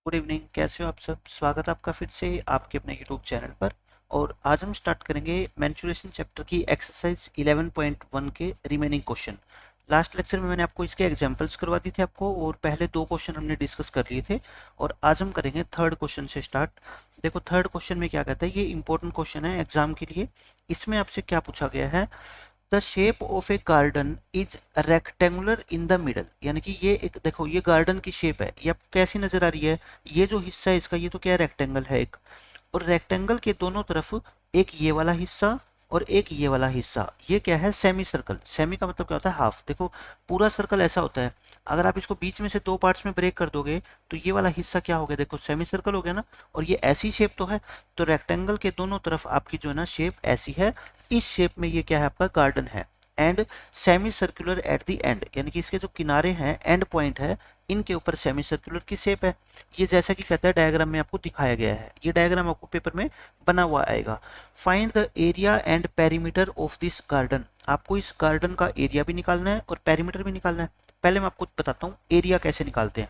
Good evening, कैसे हो आप सब। स्वागत है आपका फिर से आपके अपने यूट्यूब चैनल पर। और आज हम स्टार्ट करेंगे मेंस्ट्रुएशन चैप्टर की एक्सरसाइज 11.1 के रिमेनिंग क्वेश्चन। लास्ट लेक्चर में मैंने आपको इसके एग्जांपल्स करवा दी थे आपको, और पहले दो क्वेश्चन हमने डिस्कस कर लिए थे। और आज हम करेंगे थर्ड क्वेश्चन से स्टार्ट। देखो थर्ड क्वेश्चन में क्या कहता है, ये इंपॉर्टेंट क्वेश्चन है एग्जाम के लिए। इसमें आपसे क्या पूछा गया है, the shape of A garden is rectangular in the middle. यानी कि ये एक, देखो ये गार्डन की शेप है, ये आपको कैसी नजर आ रही है। ये जो हिस्सा है इसका, ये तो क्या है, रेक्टेंगल है एक। और रेक्टेंगल के दोनों तरफ एक ये वाला हिस्सा और एक ये वाला हिस्सा, ये क्या है, सेमी सर्कल। सेमी का मतलब क्या होता है, हाफ। देखो पूरा सर्कल ऐसा होता है, अगर आप इसको बीच में से दो पार्ट्स में ब्रेक कर दोगे तो ये वाला हिस्सा क्या हो गया, देखो सेमी सर्कल हो गया ना। और ये ऐसी शेप तो है, तो रेक्टेंगल के दोनों तरफ आपकी जो है ना शेप ऐसी है। इस शेप में ये क्या है, आपका गार्डन है। And semi circular at the end, यानी कि इसके जो किनारे हैं, एंड पॉइंट है, इनके ऊपर सेमी सर्कुलर की शेप है। ये जैसा कि कहता है डायग्राम में आपको दिखाया गया है, ये डायग्राम आपको पेपर में बना हुआ आएगा। Find the area and perimeter of this garden. आपको इस गार्डन का एरिया भी निकालना है और पेरीमीटर भी निकालना है। पहले मैं आपको बताता हूँ एरिया कैसे निकालते हैं।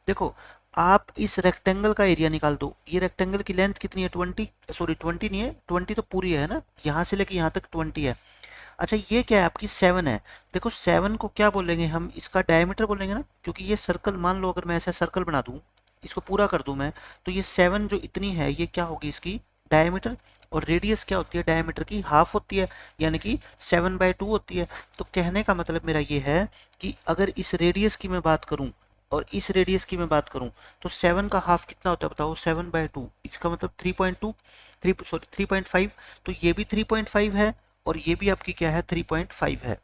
देखो आप इस रेक्टेंगल का एरिया निकाल दो। ये रेक्टेंगल की लेंथ कितनी है, 20, सॉरी 20 नहीं है, 20 तो पूरी है ना, यहाँ से लेके यहाँ तक 20 है। अच्छा ये क्या है, आपकी 7 है। देखो 7 को क्या बोलेंगे हम, इसका डायमीटर बोलेंगे ना, क्योंकि ये सर्कल, मान लो अगर मैं ऐसा सर्कल बना दूं, इसको पूरा कर दूं मैं, तो ये 7 जो इतनी है, ये क्या होगी, इसकी डायमीटर। और रेडियस क्या होती है, डायमीटर की हाफ होती है, यानी कि 7/2 होती है। तो कहने का मतलब मेरा ये है कि अगर इस रेडियस की मैं बात करूं और इस रेडियस की मैं बात करूं, तो 7 का हाफ कितना होता है बताओ, 7/2। इसका मतलब 3.2, 3.5। तो ये भी 3.5 है और ये भी आपकी क्या है, 3.5 है।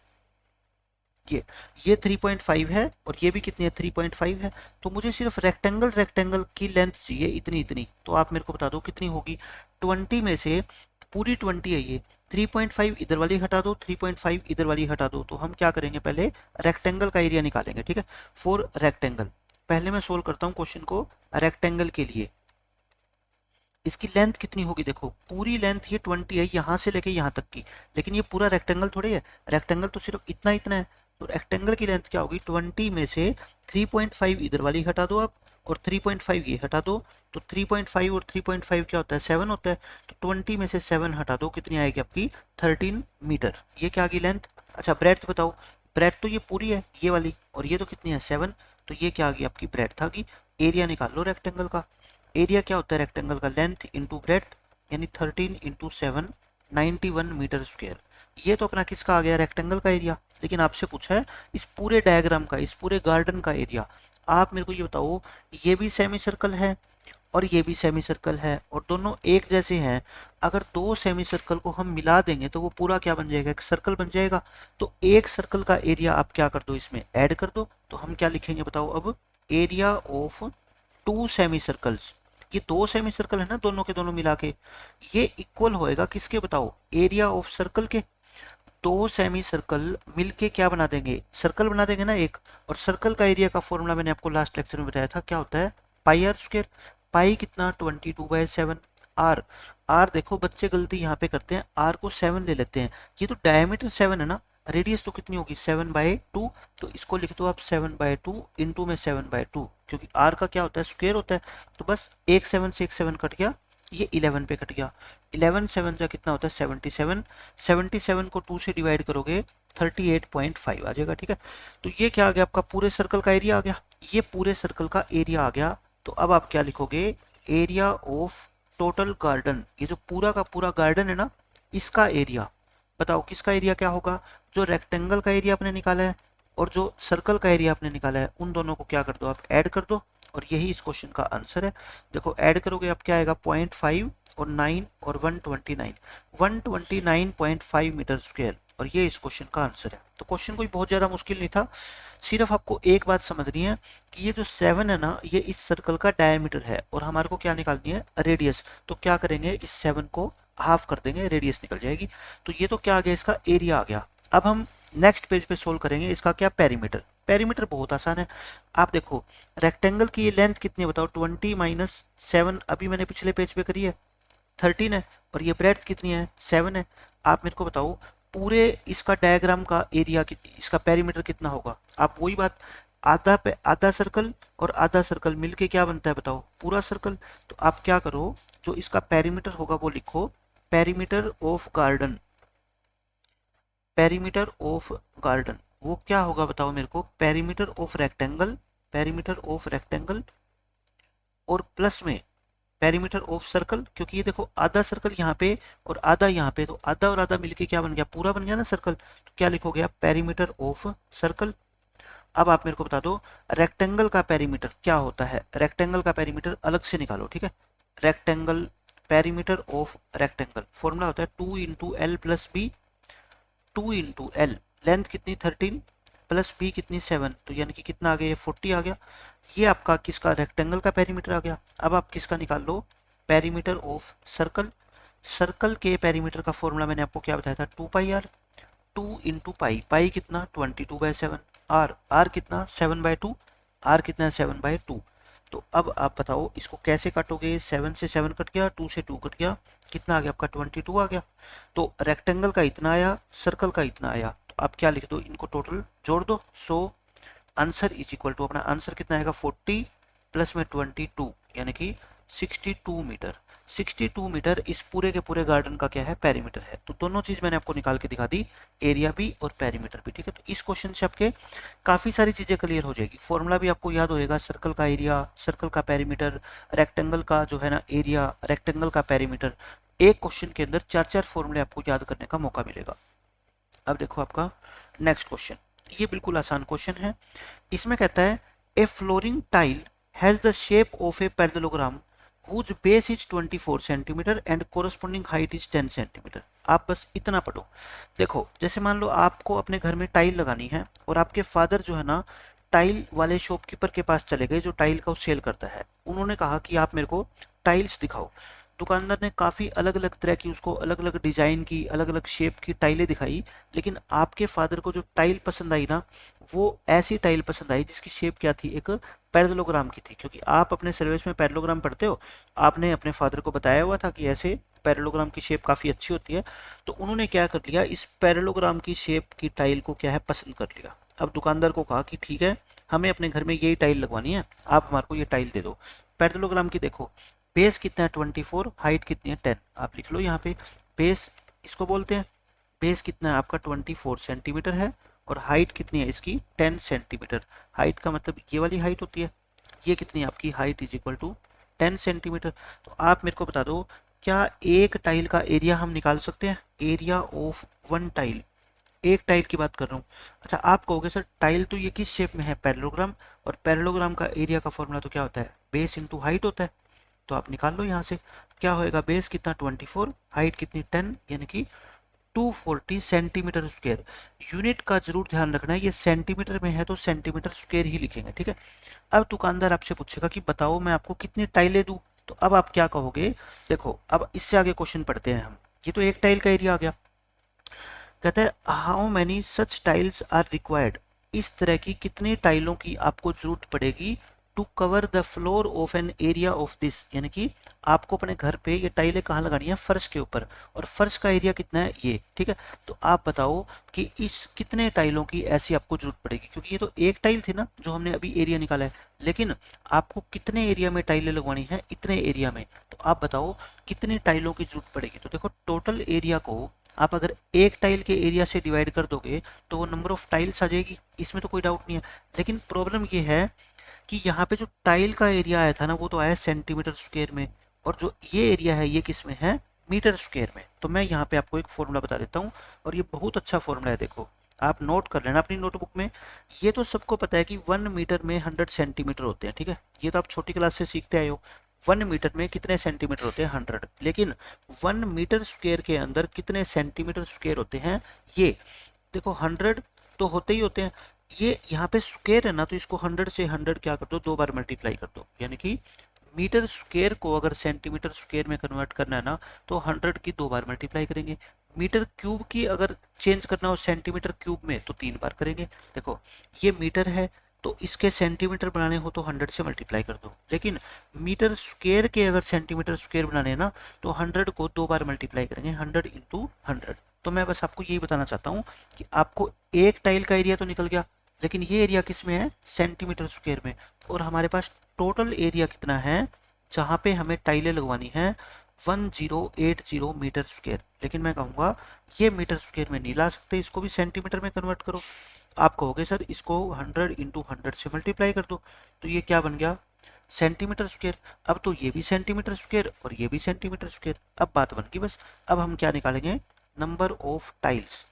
ये 3.5 है और ये भी कितनी है, 3.5 है। तो मुझे सिर्फ रेक्टेंगल रेक्टेंगल की लेंथ चाहिए, इतनी इतनी। तो आप मेरे को बता दो कितनी होगी। 20 में से पूरी 20 है ये, 3.5 इधर वाली हटा दो, 3.5 इधर वाली हटा दो। तो हम क्या करेंगे, पहले रेक्टेंगल का एरिया निकालेंगे, ठीक है। फॉर रेक्टेंगल पहले मैं सोल्व करता हूँ क्वेश्चन को रेक्टेंगल के लिए। इसकी लेंथ कितनी होगी, देखो पूरी लेंथ ये 20 है, यहाँ से लेके यहाँ तक की। लेकिन ये पूरा रेक्टेंगल थोड़ी है, रेक्टेंगल तो सिर्फ इतना इतना है। तो रेक्टेंगल की लेंथ क्या होगी, 20 में से 3.5 इधर वाली हटा दो आप, और 3.5 ये हटा दो। तो 3.5 और 3.5 क्या होता है, 7 होता है। तो 20 में से 7 हटा दो, कितनी आएगी आपकी, 13 मीटर। ये क्या आ गई लेंथ। अच्छा ब्रेड्थ बताओ, ब्रेड्थ तो ये पूरी है ये वाली, और ये तो कितनी है, 7। तो ये क्या आ गई आपकी, ब्रेड्थ आ गई। एरिया निकाल लो रेक्टेंगल का। एरिया क्या होता है रेक्टेंगल का, लेंथ इंटू ब्रेड्थ, यानी 13 इंटू 7, 91 मीटर स्क्वायर। ये तो अपना किसका आ गया, रेक्टेंगल का एरिया। लेकिन आपसे पूछा है इस पूरे डायग्राम का, इस पूरे गार्डन का एरिया। आप मेरे को ये बताओ, ये भी सेमी सर्कल है और ये भी सेमी सर्कल है, और दोनों एक जैसे हैं। अगर दो सेमी सर्कल को हम मिला देंगे तो वो पूरा क्या बन जाएगा, एक सर्कल बन जाएगा। तो एक सर्कल का एरिया आप क्या कर दो, इसमें ऐड कर दो। तो हम क्या लिखेंगे बताओ अब, एरिया ऑफ 2 सेमी सर्कल्स। ये 2 सेमी सर्कल है ना, दोनों के दोनों मिला के, ये इक्वल होएगा किसके बताओ, एरिया ऑफ सर्कल के। 2 सेमी सर्कल मिलके क्या बना देंगे, सर्कल बना देंगे ना एक। और सर्कल का एरिया का फॉर्मूला मैंने आपको लास्ट लेक्चर में बताया था, क्या होता है, पाई आर स्क्वायर। पाई कितना, 22/7। आर, आर देखो बच्चे गलती यहाँ पे करते हैं, आर को 7 ले लेते हैं। ये तो डायमीटर 7 है ना, रेडियस तो कितनी होगी, 7/2। तो इसको लिख दो आप 7/2 इंटू में 7/2, क्योंकि आर का क्या होता है, स्क्वायर होता है। तो बस एक 7 से एक 7 कट गया, ये 11 पे कट गया। 11 7 का कितना होता है, 77। 77 को 2 से डिवाइड करोगे 38.5 आ जाएगा, ठीक है। तो ये क्या आ गया, आपका पूरे सर्कल का एरिया आ गया। ये पूरे सर्कल का एरिया आ गया। तो अब आप क्या लिखोगे, एरिया ऑफ टोटल गार्डन। ये जो पूरा का पूरा गार्डन है ना, इसका एरिया बताओ, किसका एरिया क्या होगा, जो रेक्टेंगल का एरिया आपने निकाला है और जो सर्कल का एरिया आपने निकाला है, उन दोनों को क्या कर दो, आप ऐड कर दो। और यही इस क्वेश्चन का आंसर है। देखो ऐड करोगे आप क्या आएगा, 0.5 और 9 और 129, 129.5 मीटर स्क्वायर। और ये इस क्वेश्चन का आंसर है। तो क्वेश्चन कोई बहुत ज्यादा मुश्किल नहीं था, सिर्फ आपको एक बात समझनी है कि ये जो 7 है ना, ये इस सर्कल का डायमीटर है, और हमारे को क्या निकालनी है, रेडियस। तो क्या करेंगे, इस 7 को हाफ कर देंगे, रेडियस निकल जाएगी। तो ये तो क्या आ गया, इसका एरिया आ गया। अब हम नेक्स्ट पेज पे सोल्व करेंगे इसका क्या, पेरीमीटर। पेरीमीटर बहुत आसान है। आप देखो रेक्टेंगल की ये लेंथ कितनी है बताओ, 20 माइनस 7, अभी मैंने पिछले पेज पे करी है, 13 है। और ये ब्रेड्थ कितनी है, 7 है। आप मेरे को बताओ पूरे इसका डायग्राम का एरिया, इसका पेरीमीटर कितना होगा। आप वही बात आधा पे आधा सर्कल और आधा सर्कल मिलके क्या बनता है बताओ, पूरा सर्कल। तो आप क्या करो, जो इसका पेरीमीटर होगा वो लिखो, perimeter of garden, perimeter of garden वो क्या होगा बताओ मेरे को, perimeter of rectangle, perimeter of rectangle और प्लस में पेरीमीटर ऑफ सर्कल, क्योंकि ये देखो आधा सर्कल यहाँ पे और आधा यहाँ पे, तो आधा और आधा मिलके क्या बन गया, पूरा बन गया ना सर्कल। तो क्या लिखोगे आप, पेरीमीटर ऑफ सर्कल। अब आप मेरे को बता दो रेक्टेंगल का पेरीमीटर क्या होता है, रेक्टेंगल का पेरीमीटर अलग से निकालो, ठीक है। Rectangle, perimeter of rectangle formula होता है 2 × L + B, 2 × L, लेंथ कितनी 13 प्लस बी कितनी 7, तो यानी कि कितना आ गया, ये 40 आ गया। ये आपका किसका, रेक्टेंगल का पेरीमीटर आ गया। अब आप किसका निकाल लो, पेरीमीटर ऑफ सर्कल। सर्कल के पेरीमीटर का फॉर्मूला मैंने आपको क्या बताया था, 2πr, 2 × पाई कितना 22/7, आर कितना 7/2, आर कितना है 7/2। तो अब आप बताओ इसको कैसे काटोगे, 7 से 7 कट गया, 2 से 2 कट गया, कितना आ गया आपका 22 आ गया। तो रेक्टेंगल का इतना आया, सर्कल का इतना आया, तो आप क्या लिख दो, इनको टोटल जोड़ दो। So answer is equal to, अपना आंसर कितना आएगा 40 प्लस में 22 यानी कि 62 मीटर। 62 मीटर इस पूरे के पूरे गार्डन का क्या है, पेरीमीटर है। तो दोनों चीज मैंने आपको निकाल के दिखा दी, एरिया भी और पेरीमीटर भी, ठीक है। तो इस क्वेश्चन से आपके काफी सारी चीजें क्लियर हो जाएगी, फॉर्मूला भी आपको याद होएगा, सर्कल का एरिया, सर्कल का पेरीमीटर, रेक्टेंगल का जो है ना एरिया, रेक्टेंगल का पेरीमीटर। एक क्वेश्चन के अंदर 4-4 फॉर्मूले आपको याद करने का मौका मिलेगा। अब देखो आपका नेक्स्ट क्वेश्चन, ये बिल्कुल आसान क्वेश्चन है। इसमें कहता है a flooring tile has the shape of a parallelogram whose base is 24 centimetre and corresponding height is 10 centimetre. आप बस इतना पढ़ो। देखो जैसे मान लो आपको अपने घर में टाइल लगानी है और आपके फादर जो है ना टाइल वाले शॉपकीपर के पास चले गए जो टाइल का सेल करता है। उन्होंने कहा कि आप मेरे को टाइल्स दिखाओ। दुकानदार ने काफ़ी अलग अलग तरह की, उसको अलग अलग डिज़ाइन की, अलग अलग शेप की टाइलें दिखाई, लेकिन आपके फादर को जो टाइल पसंद आई ना, वो ऐसी टाइल पसंद आई जिसकी शेप क्या थी, एक पैरेललोग्राम की थी। क्योंकि आप अपने सिलेबस में पैरेललोग्राम पढ़ते हो, आपने अपने फादर को बताया हुआ था कि ऐसे पैरेललोग्राम की शेप काफ़ी अच्छी होती है। तो उन्होंने क्या कर लिया, इस पैरेललोग्राम की शेप की टाइल को क्या है, पसंद कर लिया। अब दुकानदार को कहा कि ठीक है, हमें अपने घर में यही टाइल लगवानी है, आप हमारे को ये टाइल दे दो। पैरेललोग्राम की देखो बेस कितना है 24, हाइट कितनी है 10, आप लिख लो यहाँ पे। बेस इसको बोलते हैं, बेस कितना है आपका 24 सेंटीमीटर है और हाइट कितनी है इसकी 10 सेंटीमीटर। हाइट का मतलब ये वाली हाइट होती है, ये कितनी है आपकी height is equal to 10 centimetre. तो आप मेरे को बता दो क्या एक टाइल का एरिया हम निकाल सकते हैं, एरिया ऑफ वन टाइल, एक टाइल की बात कर रहा हूँ। अच्छा आप कहोगे सर टाइल तो ये किस शेप में है, पैरेललोग्राम, और पैरेललोग्राम का एरिया का फॉर्मूला तो क्या होता है, बेस इंटू हाइट होता है। तो आप निकाल लो यहाँ से, क्या होएगा, बेस कितना 24, हाइट कितनी 10, यानी कि 240 सेंटीमीटर स्क्वायर। यूनिट का जरूर ध्यान रखना है, ये सेंटीमीटर में है तो सेंटीमीटर स्क्वायर ही लिखेंगे, ठीक है। अब दुकानदार आपसे पूछेगा कि बताओ मैं आपको कितनी टाइलें दूं, तो अब आप क्या कहोगे, देखो अब इससे आगे क्वेश्चन पढ़ते हैं हम। ये तो एक टाइल का एरिया आ गया, कहता है how many such tiles are required, इस तरह की कितनी टाइलों की आपको जरूरत पड़ेगी to cover the floor of an area of this, यानी कि आपको अपने घर पे ये टाइलें कहाँ लगानी है, फर्श के ऊपर, और फर्श का एरिया कितना है ये, ठीक है। तो आप बताओ कि इस कितने टाइलों की ऐसी आपको जरूरत पड़ेगी, क्योंकि ये तो एक टाइल थी ना जो हमने अभी एरिया निकाला है, लेकिन आपको कितने एरिया में टाइलें लगवानी है, इतने एरिया में। तो आप बताओ कितनी टाइलों की जरूरत पड़ेगी। तो देखो टोटल एरिया को आप अगर एक टाइल के एरिया से डिवाइड कर दोगे तो वो नंबर ऑफ टाइल्स आ जाएगी, इसमें तो कोई डाउट नहीं है। लेकिन प्रॉब्लम ये है कि यहाँ पे जो टाइल का एरिया आया था ना वो तो आया सेंटीमीटर स्क्वायर में, और जो ये एरिया है ये किस में है, मीटर स्क्वायर में। तो मैं यहाँ पे आपको एक फॉर्मूला बता देता हूँ, और ये बहुत अच्छा फॉर्मूला है, देखो आप नोट कर लेना अपनी नोटबुक में। ये तो सबको पता है कि 1 मीटर में 100 सेंटीमीटर होते हैं, ठीक है, ये तो आप छोटी क्लास से सीखते आए हो। 1 मीटर में कितने सेंटीमीटर होते हैं, 100, लेकिन 1 मीटर स्क्वायर के अंदर कितने सेंटीमीटर स्क्वायर होते हैं, ये देखो 100 तो होते ही होते हैं। ये यहाँ पे स्क्वायर है ना, तो इसको 100 से 100 क्या कर दो, 2 बार मल्टीप्लाई कर दो, यानी कि मीटर स्क्वायर को अगर सेंटीमीटर स्क्वायर में कन्वर्ट करना है ना तो 100 की 2 बार मल्टीप्लाई करेंगे। मीटर क्यूब की अगर चेंज करना हो सेंटीमीटर क्यूब में तो 3 बार करेंगे। देखो ये मीटर है तो इसके सेंटीमीटर बनाने हो तो 100 से मल्टीप्लाई कर दो, लेकिन मीटर स्क्वायर के अगर सेंटीमीटर स्क्वायर बनाने हैं ना तो 100 को 2 बार मल्टीप्लाई करेंगे, 100 इंटू 100। तो मैं बस आपको यही बताना चाहता हूँ कि आपको एक टाइल का एरिया तो निकल गया, लेकिन ये एरिया किस में है, सेंटीमीटर स्क्वायर में। और हमारे पास टोटल एरिया कितना है जहाँ पे हमें टाइलें लगवानी है, 1080 मीटर स्क्वायर। लेकिन मैं कहूँगा ये मीटर स्क्वायर में नहीं ला सकते, इसको भी सेंटीमीटर में कन्वर्ट करो। आप कहोगे सर इसको 100 इंटू 100 से मल्टीप्लाई कर दो, तो ये क्या बन गया, सेंटीमीटर स्क्वायर। अब तो ये भी सेंटीमीटर स्क्वायर और ये भी सेंटीमीटर स्क्वायर, अब बात बन गई बस। अब हम क्या निकालेंगे, नंबर ऑफ टाइल्स।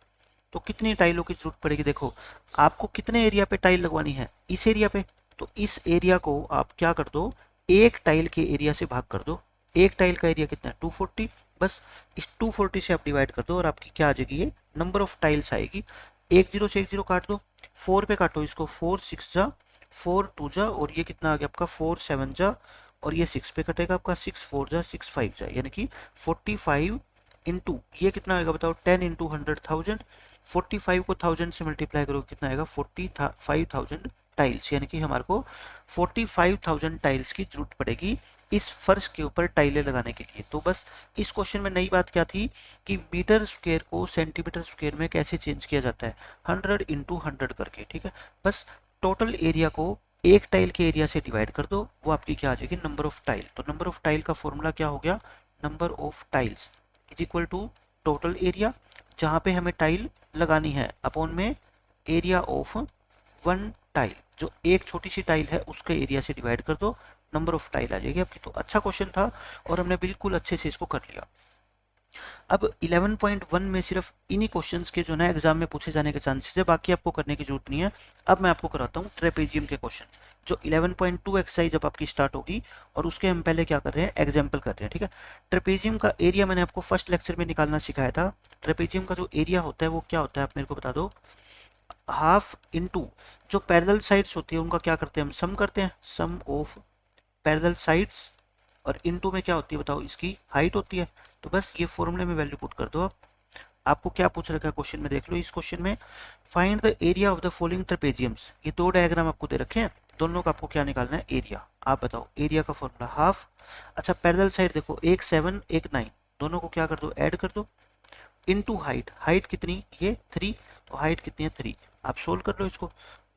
तो कितनी टाइलों की जरूरत पड़ेगी, देखो आपको कितने एरिया पे टाइल लगवानी है, इस एरिया पे। तो इस एरिया को आप क्या कर दो, एक टाइल के एरिया से भाग कर दो। एक टाइल का एरिया कितना है, 240। बस इस 240 से आप डिवाइड कर दो और आपकी क्या आ जाएगी, ये नंबर ऑफ टाइल्स आएगी। एक जीरो से एक जीरो काट दो, 4 पे काटो इसको, 4 6 जा, 4 2 जा, और ये कितना आ गया आपका 4 7 जा, और ये 6 पे कटेगा आपका, 6 4 जा, 6 5 जा, यानी कि 45 इंटू ये कितना आएगा बताओ, 10 इंटू 100,000। 45 को 1000 से मल्टीप्लाई करो कितना आएगा, 45,000 टाइल्स, यानी कि हमारे को 45,000 टाइल्स की जरूरत पड़ेगी इस फर्श के ऊपर टाइलें लगाने के लिए। तो बस इस क्वेश्चन में नई बात क्या थी कि मीटर स्क्वायर को सेंटीमीटर स्क्वायर में कैसे चेंज किया जाता है, 100 इंटू 100 करके, ठीक है। बस टोटल एरिया को एक टाइल के एरिया से डिवाइड कर दो, वो आपकी क्या आ जाएगी, नंबर ऑफ टाइल। तो नंबर ऑफ टाइल का फॉर्मूला क्या हो गया, number of tiles is equal to total area जहाँ पे हमें टाइल लगानी है अपॉन में एरिया ऑफ वन टाइल, जो एक छोटी सी टाइल है उसके एरिया से डिवाइड कर दो, नंबर ऑफ टाइल आ जाएगी आपकी। तो अच्छा क्वेश्चन था और हमने बिल्कुल अच्छे से इसको कर लिया। अब 11.1 में सिर्फ इन्हीं क्वेश्चंस के जो ना एग्जाम में पूछे जाने के चांसेस है, बाकी आपको करने की जरूरत नहीं है। अब मैं आपको कराता हूँ ट्रेपेजियम के क्वेश्चन, जो 11.2 एक्सरसाइज जब आपकी स्टार्ट होगी, और उसके हम पहले क्या कर रहे हैं, एग्जाम्पल कर रहे हैं, ठीक है। ट्रेपेजियम का एरिया मैंने आपको फर्स्ट लेक्चर में निकालना सिखाया था। ट्रेपेजियम का जो एरिया होता है वो क्या होता है, आप मेरे को बता दो। हाफ इंटू जो पैरेलल साइड्स होती है उनका क्या करते हैं, हम सम करते हैं, सम ऑफ पैरेलल साइड्स, और इनटू में क्या होती है बताओ, इसकी हाइट होती है। तो बस ये फॉर्मूले में वैल्यू पुट कर दो आप। आपको क्या पूछ रखा है क्वेश्चन में, देख लो इस क्वेश्चन में, find the area of the following trapeziums. ये दो डायग्राम आपको दे रखे हैं, दोनों का आपको क्या निकालना है, एरिया। आप बताओ एरिया का फॉर्मूला हाफ। अच्छा पैरेलल साइड देखो, एक 7 एक 9, दोनों को क्या कर दो, ऐड कर दो, इनटू हाइट, हाइट कितनी, ये 3, तो हाइट कितनी है 3। आप सोल्व कर लो इसको,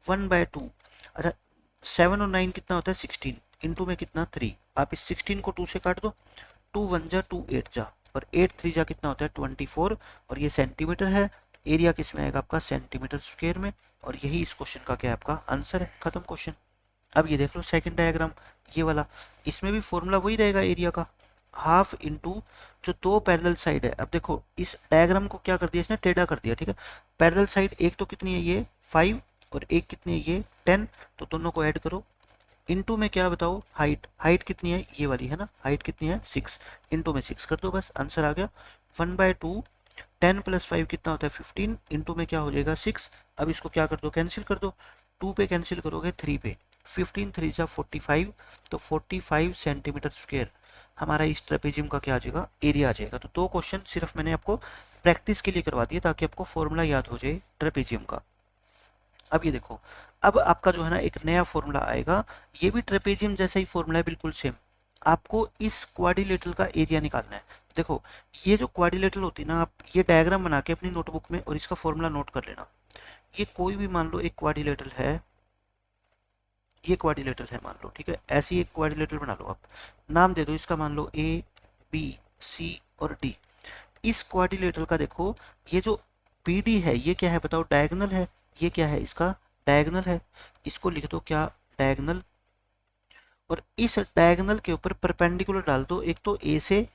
1/2। अच्छा 7 और 9 कितना होता है 16, इनटू में कितना 3। आप इस 16 को 2 से काट दो, 2 1 जा 2 8 जा, और 8 3 जा कितना होता है 24, और ये सेंटीमीटर है। एरिया किस में आएगा आपका, सेंटीमीटर स्क्वायर में, और यही इस क्वेश्चन का क्या है, आपका आंसर है। खत्म क्वेश्चन। अब ये देख लो सेकंड डायग्राम, ये वाला, इसमें भी फॉर्मूला वही रहेगा एरिया का, हाफ इंटू जो दो पैरेलल साइड है। अब देखो इस डायग्राम को क्या कर दिया इसने, टेढ़ा कर दिया, ठीक है। पैरेलल साइड एक तो कितनी है ये 5, और एक कितनी है ये 10, तो दोनों को ऐड करो। इनटू में क्या बताओ, हाइट, हाइट कितनी है ये वाली है ना, हाइट कितनी है 6, इनटू में 6 कर दो, बस आंसर आ गया 1/2। 10 + 5 कितना होता है 15, इनटू में क्या हो जाएगा 6। अब इसको क्या कर दो, कैंसिल कर दो, 2 पे कैंसिल करोगे 3 पे, 15 3 जा 45, तो 45 सेंटीमीटर स्क्वायर हमारा इस ट्रेपेजियम का क्या आ जाएगा, एरिया आ जाएगा। तो दो क्वेश्चन सिर्फ मैंने आपको प्रैक्टिस के लिए करवा दिए ताकि आपको फॉर्मूला याद हो जाए ट्रेपेजियम का। अब ये देखो, अब आपका जो है ना एक नया फॉर्मूला आएगा, ये भी ट्रेपेजियम जैसा ही फॉर्मूला है, बिल्कुल सेम। आपको इस क्वाड्रिलेटरल का एरिया निकालना है। देखो ये जो क्वाड्रिलेटरल होती है ना, आप ये डायग्राम बना के अपनी नोटबुक में और इसका फॉर्मूला नोट कर लेना। ये कोई भी मान लो एक क्वाड्रिलेटरल है, ये क्वाड्रिलेटरल है मान लो, ठीक है। ऐसी एक क्वाड्रिलेटरल बना लो, आप नाम दे दो इसका, मान लो ए बी सी और डी। इस क्वाड्रिलेटरल का देखो, ये जो बी डी है ये क्या है बताओ, डायगोनल है। ये क्या है, इसका डायगोनल है, इसको लिख दो क्या, डायगोनल। और इस डायगोनल के ऊपर परपेंडिकुलर डाल दो, एक तो ए से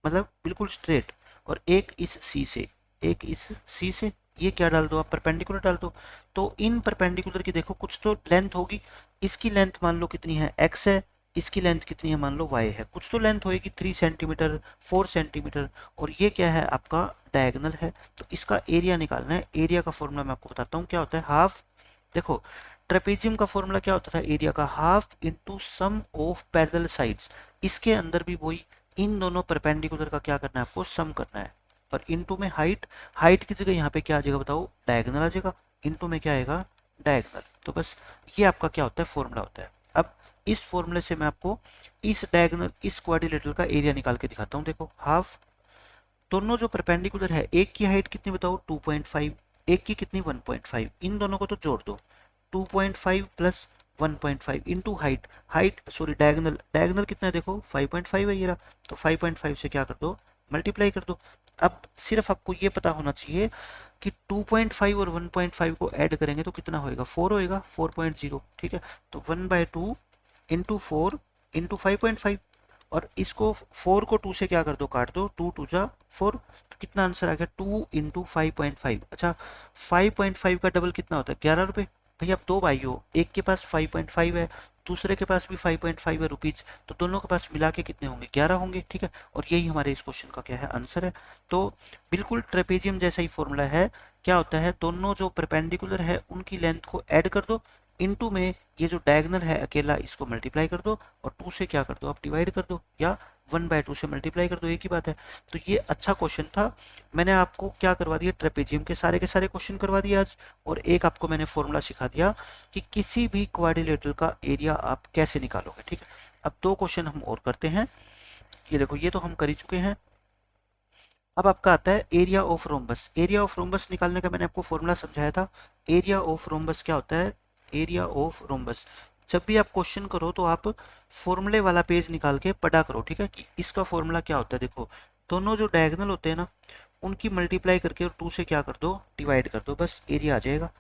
मतलब बिल्कुल स्ट्रेट, और एक इस सी से, एक इस सी से, ये क्या डाल दो आप, परपेंडिकुलर डाल दो। तो इन परपेंडिकुलर की देखो कुछ तो लेंथ होगी, इसकी लेंथ मान लो कितनी है x है, इसकी लेंथ कितनी है मान लो y है, कुछ तो लेंथ होएगी 3 सेंटीमीटर 4 सेंटीमीटर, और ये क्या है आपका डायगोनल है। तो इसका एरिया निकालना है। एरिया का फॉर्मूला मैं आपको बताता हूँ क्या होता है, हाफ। देखो ट्रेपेजियम का फॉर्मूला क्या होता था एरिया का, half into sum of parallel sides. इसके अंदर भी वही, इन दोनों परपेंडिकुलर का क्या करना है आपको, सम करना है। और इनटू में हाइट, हाइट की जगह यहाँ पे क्या आ जाएगा बताओ, डायगोनल आ जाएगा, इनटू में क्या आएगा, डायगोनल। तो बस ये आपका क्या होता है, फॉर्मूला होता है। अब इस फॉर्मूले से मैं आपको इस डायगोनल, इस क्वाड्रिलेटरल का एरिया निकाल के दिखाता हूँ। देखो हाफ, दोनों जो परपेंडिकुलर है, एक की हाइट कितनी बताओ 2.5, एक की कितनी 1.5, इन दोनों को तो जोड़ दो, 2.5 plus 1.5 into height, diagonal, diagonal कितना है देखो 5.5 है ये रहा, तो 5.5 से क्या कर दो मल्टीप्लाई कर दो। अब सिर्फ आपको ये पता होना चाहिए कि 2.5 और 1.5 को ऐड करेंगे तो कितना होएगा 4 होएगा 4.0, ठीक है। तो 1/2 इंटू 4 इंटू 5.5, और इसको 4 को 2 से क्या कर दो काट दो, 2 2 जा 4, तो कितना आंसर आ गया 2 इंटू 5.5। अच्छा 5.5 का डबल कितना होता है 11 रुपये। भैया आप दो भाई हो, एक के पास 5.5 है, दूसरे के पास भी 5.5 है रुपीज, तो दोनों के पास मिला के कितने होंगे 11 होंगे, ठीक है। और यही हमारे इस क्वेश्चन का क्या है आंसर है। तो बिल्कुल ट्रेपेजियम जैसा ही फॉर्मूला है, क्या होता है दोनों जो परपेंडिकुलर है उनकी लेंथ को ऐड कर दो, इनटू में ये जो डायगोनल है अकेला इसको मल्टीप्लाई कर दो, और 2 से क्या कर दो आप डिवाइड कर दो, या 1/2 से मल्टीप्लाई कर दो, एक ही बात है। तो ये अच्छा क्वेश्चन था, मैंने आपको क्या करवा दिया ट्रेपेजियम के सारे क्वेश्चन करवा दिए आज, और एक आपको मैंने फॉर्मूला सिखा दिया कि किसी भी क्वाड्रिलेटरल का एरिया आप कैसे निकालोगे, ठीक है। अब दो क्वेश्चन हम और करते हैं, ये देखो ये तो हम कर ही चुके हैं। अब आपका आता है area of rhombus. Area of rhombus निकालने का मैंने आपको फॉर्मूला समझाया था। एरिया ऑफ रोम्बस क्या होता है, एरिया ऑफ रोम्बस, जब भी आप क्वेश्चन करो तो आप फॉर्मूले वाला पेज निकाल के पढ़ा करो, ठीक है, कि इसका फॉर्मूला क्या होता है। देखो दोनों जो डायगोनल होते हैं ना उनकी मल्टीप्लाई करके और 2 से क्या कर दो डिवाइड कर दो, बस एरिया आ जाएगा।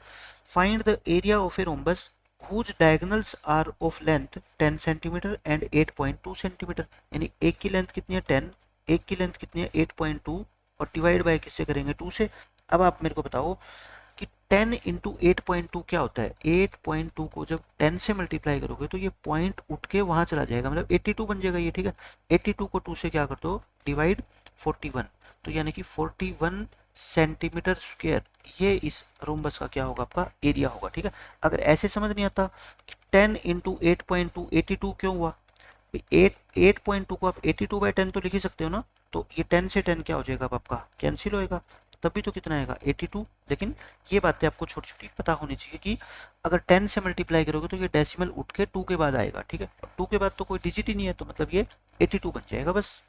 Find the area of a rhombus whose diagonals are of length 10 centimetre and 8.2 centimetre, यानी एक की लेंथ कितनी है 10, एक की लेंथ कितनी है 8.2, और डिवाइड बाय किससे करेंगे 2 से। अब आप मेरे को बताओ कि 10 इंटू 8.2 क्या होता है, 8.2 को जब 10 से मल्टीप्लाई करोगे तो ये पॉइंट उठ के वहां चला जाएगा, मतलब 82 बन जाएगा ये, ठीक है। 82 को 2 से क्या कर दो डिवाइड 41, तो यानी कि 41 सेंटीमीटर स्क्वायर, ये इस रोम्बस का क्या होगा आपका एरिया होगा, ठीक है। अगर ऐसे समझ नहीं आता कि 10 इंटू 8.2 82 क्यों हुआ, 8.2 को आप 82/10 तो लिख ही सकते हो ना, तो ये 10 से 10 क्या हो जाएगा आपका कैंसिल होएगा, तभी तो कितना आएगा 82। लेकिन ये बातें आपको छोटी छोटी पता होनी चाहिए कि अगर 10 से मल्टीप्लाई करोगे तो ये डेसिमल उठ के 2 के बाद आएगा, ठीक है। 2 के बाद तो कोई डिजिट ही नहीं है, तो मतलब ये 82 बन जाएगा बस।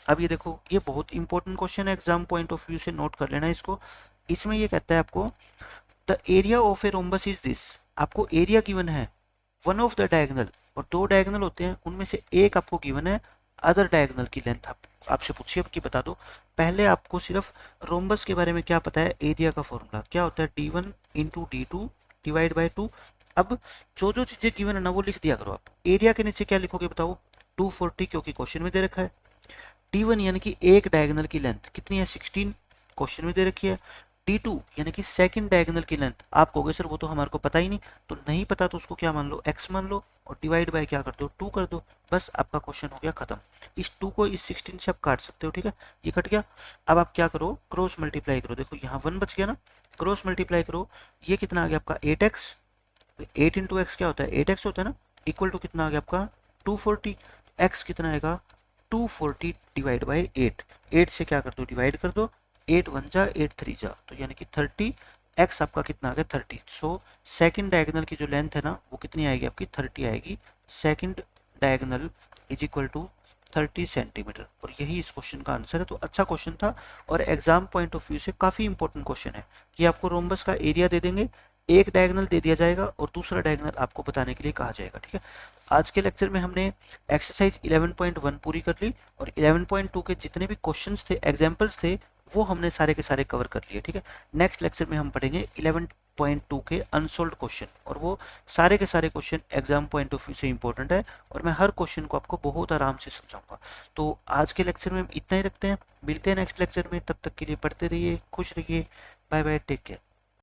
अब ये देखो ये बहुत इंपॉर्टेंट क्वेश्चन है, एग्जाम पॉइंट ऑफ व्यू से नोट कर लेना इसको। इसमें ये कहता है आपको the area of a rhombus is this, आपको एरिया गिवन है, वन ऑफ द डायगोनल, और दो डायगोनल होते हैं उनमें से एक आपको गिवन है, अदर डायगोनल की लेंथ आपसे पूछिए अब कि बता दो। पहले आपको सिर्फ रोम्बस के बारे में क्या पता है, एरिया का फॉर्मूला क्या होता है d1 into d2 divide by 2। अब जो जो चीजें गिवन है ना वो लिख दिया करो आप। एरिया के नीचे क्या लिखोगे बताओ 240, क्योंकि क्वेश्चन में दे रखा है। d1 यानी कि एक डायगोनल की लेंथ कितनी है 16, क्वेश्चन में दे रखी है। d2 यानी कि सेकंड डायगोनल की लेंथ, आप कहोगे सर वो तो हमारे को पता ही नहीं, तो नहीं पता तो उसको क्या मान लो x मान लो, और डिवाइड बाय क्या कर दो 2 कर दो, बस आपका क्वेश्चन हो गया खत्म। इस 2 को इस 16 से आप काट सकते हो, ठीक है, ये कट गया। अब आप क्या करो क्रॉस मल्टीप्लाई करो, देखो यहाँ 1 बच गया ना, क्रॉस मल्टीप्लाई करो, ये कितना आ गया आपका 8x, 8 इंटू एक्स क्या होता है 8x होता है ना, इक्वल टू कितना आ गया आपका 240, x कितना आएगा 240 डिवाइड बाई 8, 8 से क्या कर दो डिवाइड कर दो, 8 1 जा 8 3 जा, तो यानी कि 30, x आपका कितना आ गया 30। सो सेकंड डायगोनल की जो लेंथ है ना वो कितनी आएगी आपकी 30 आएगी, second diagonal is equal to 30 centimetre, और यही इस क्वेश्चन का आंसर है। तो अच्छा क्वेश्चन था, और एग्जाम पॉइंट ऑफ व्यू से काफी इंपॉर्टेंट क्वेश्चन है। ये आपको रोम्बस का एरिया दे देंगे, एक डायगोनल दे दिया जाएगा और दूसरा डायगोनल आपको बताने के लिए कहा जाएगा, ठीक है। आज के लेक्चर में हमने एक्सरसाइज 11.1 पूरी कर ली, और 11.2 के जितने भी क्वेश्चंस थे एग्जांपल्स थे वो हमने सारे के सारे कवर कर लिए, ठीक है। नेक्स्ट लेक्चर में हम पढ़ेंगे 11.2 के अनसोल्व्ड क्वेश्चन, और वो सारे के सारे question exam point of view से इंपॉर्टेंट है, और मैं हर क्वेश्चन को आपको बहुत आराम से समझाऊंगा। तो आज के लेक्चर में इतना ही रखते हैं, मिलते हैं नेक्स्ट लेक्चर में, तब तक के लिए पढ़ते रहिए, खुश रहिए, बाय बाय, टेक केयर।